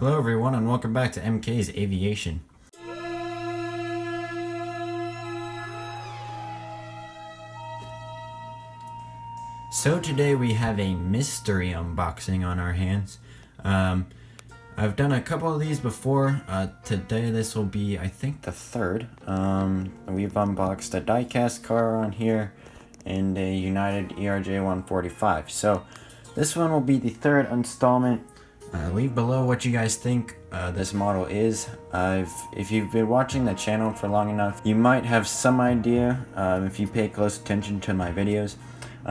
Hello everyone and welcome back to MK's Aviation. So today we have a mystery unboxing on our hands. I've done a couple of these before. Today this will be, I think, the third. We've unboxed a diecast car on here and a United ERJ 145. So this one will be the third installment. Leave below what you guys think this model is. If you've been watching the channel for long enough, you might have some idea if you pay close attention to my videos.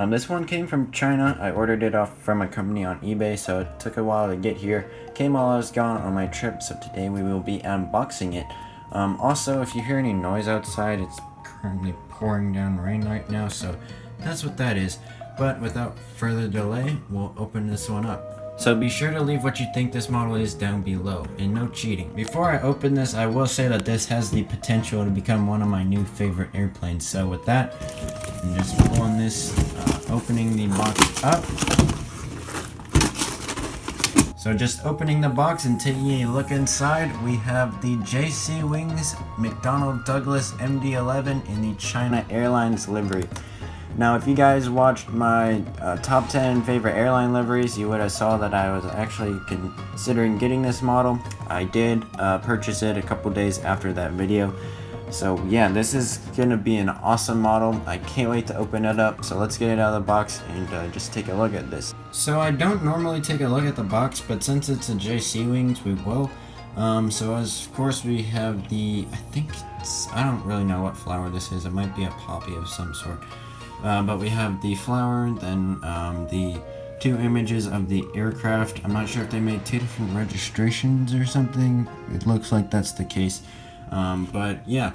This one came from China. I ordered it off from a company on eBay, so it took a while to get here. Came while I was gone on my trip, so today we will be unboxing it. Also, if you hear any noise outside, it's currently pouring down rain right now, so that's what that is. But without further delay, we'll open this one up. So be sure to leave what you think this model is down below, and no cheating. Before I open this, I will say that this has the potential to become one of my new favorite airplanes. So with that, I'm just pulling this, opening the box up. So just opening the box and taking a look inside, we have the JC Wings McDonnell Douglas MD-11 in the China Airlines livery. Now, if you guys watched my top 10 favorite airline liveries, you would have saw that I was actually considering getting this model. I did purchase it a couple days after that video. So yeah, this is gonna be an awesome model. I can't wait to open it up. So let's get it out of the box and just take a look at this. So I don't normally take a look at the box, but since it's a JC Wings, we will. So of course we have the, I don't really know what flower this is. It might be a poppy of some sort. But we have the flower, then the two images of the aircraft. I'm not sure if they made two different registrations or something. It looks like that's the case. But yeah,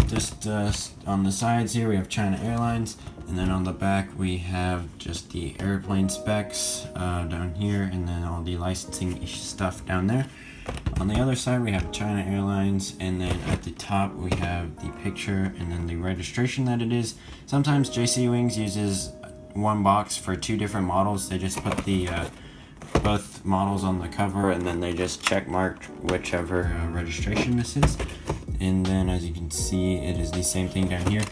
just on the sides here we have China Airlines, and then on the back we have just the airplane specs down here, and then all the licensing stuff down there. On the other side we have China Airlines, and then at the top we have the picture and then the registration that it is. Sometimes JC Wings uses one box for two different models. They just put the both models on the cover, and then they just check marked whichever registration this is. And then as you can see, it is the same thing down here.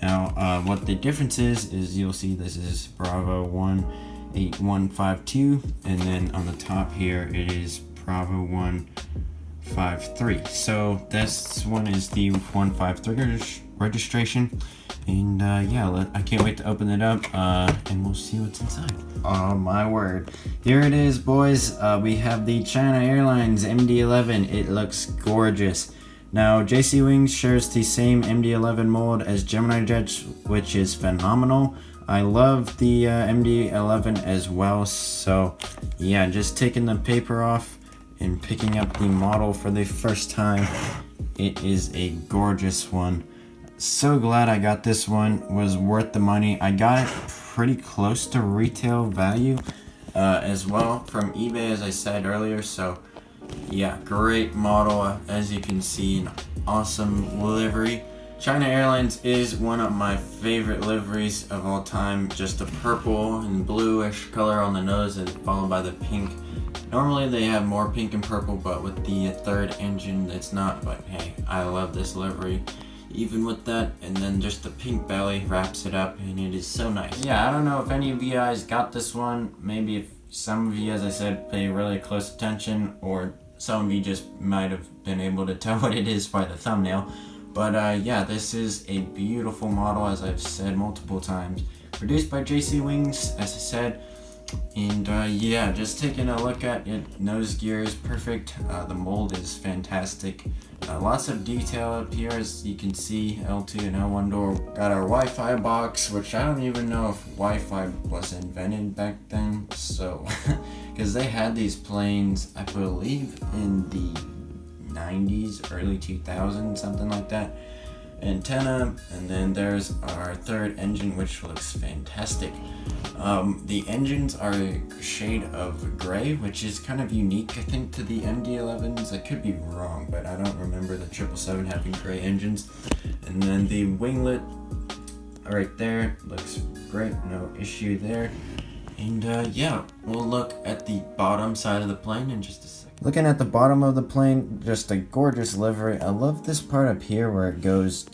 Now what the difference is you'll see this is Bravo 18152, and then on the top here it is Bravo 153. So this one is the 153 registration, and yeah, I can't wait to open it up and we'll see what's inside. Oh my word, here it is, boys. We have the China Airlines MD-11. It looks gorgeous. Now JC Wings shares the same MD-11 mold as Gemini Jets, which is phenomenal. I love the MD-11 as well. So yeah, just taking the paper off and picking up the model for the first time. It is a gorgeous one. So glad I got this one. It was worth the money. I got it pretty close to retail value as well from eBay, as I said earlier. So yeah, great model. As you can see, an awesome livery. China Airlines is one of my favorite liveries of all time. Just the purple and bluish color on the nose, and followed by the pink. Normally they have more pink and purple, but with the third engine it's not. But hey, I love this livery even with that, and then just the pink belly wraps it up, and it is so nice. Yeah, I don't know if any of you guys got this one. Maybe if some of you, as I said, pay really close attention, or some of you just might have been able to tell what it is by the thumbnail. But yeah, this is a beautiful model, as I've said multiple times. Produced by JC Wings, as I said. And yeah, just taking a look at it, nose gear is perfect. The mold is fantastic. Lots of detail up here, as you can see. L2 and L1 door. Got our Wi-Fi box, which I don't even know if Wi-Fi was invented back then. So, because they had these planes, I believe, in the 90s, early 2000s, something like that. Antenna, and then there's our third engine, which looks fantastic. The engines are a shade of gray, which is kind of unique, I think, to the MD-11s. I could be wrong, but I don't remember the 777 having gray engines. And then the winglet right there looks great, no issue there. And yeah, we'll look at the bottom side of the plane in just a second. Looking at the bottom of the plane, just a gorgeous livery. I love this part up here where it goes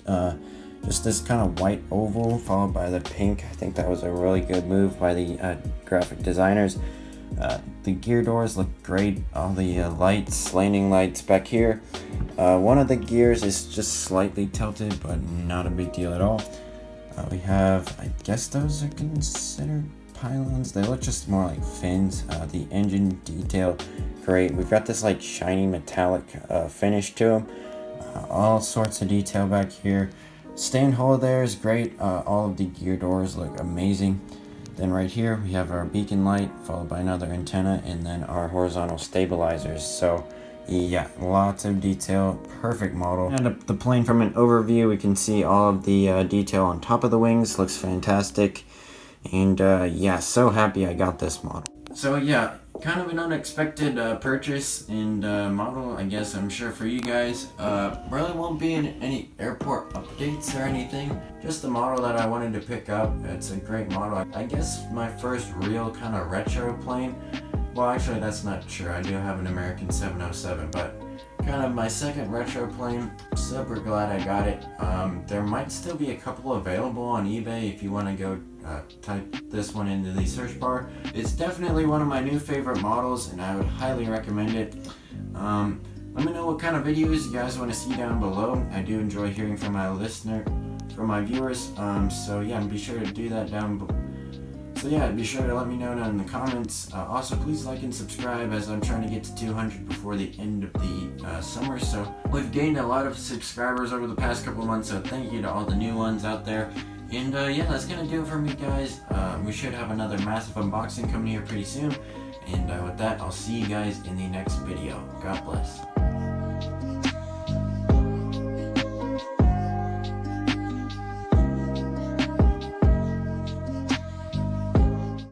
just this kind of white oval followed by the pink. I think that was a really good move by the graphic designers. The gear doors look great. All the lights, landing lights back here. One of the gears is just slightly tilted, but not a big deal at all. We have, I guess those are considered pylons. They look just more like fins. The engine detail, great. We've got this like shiny metallic finish to them. All sorts of detail back here. Stand hold there is great. All of the gear doors look amazing. Then right here we have our beacon light followed by another antenna and then our horizontal stabilizers. So yeah, lots of detail, perfect model. And up the plane from an overview, we can see all of the detail on top of the wings. Looks fantastic. And yeah, so happy I got this model. So yeah, kind of an unexpected purchase and model, I guess. I'm sure for you guys. Really won't be in any airport updates or anything. Just the model that I wanted to pick up. It's a great model. I guess my first real kind of retro plane. Well, actually, that's not true. I do have an American 707, but kind of my second retro plane. Super glad I got it. There might still be a couple available on eBay if you want to go type this one into the search bar. It's definitely one of my new favorite models, and I would highly recommend it. Let me know what kind of videos you guys want to see down below. I do enjoy hearing from my viewers. So yeah, be sure to do that down below. So yeah, be sure to let me know down in the comments. Also, please like and subscribe as I'm trying to get to 200 before the end of the summer. So we've gained a lot of subscribers over the past couple months, so thank you to all the new ones out there. And yeah, that's gonna do it for me, guys. We should have another massive unboxing coming here pretty soon. And with that, I'll see you guys in the next video. God bless.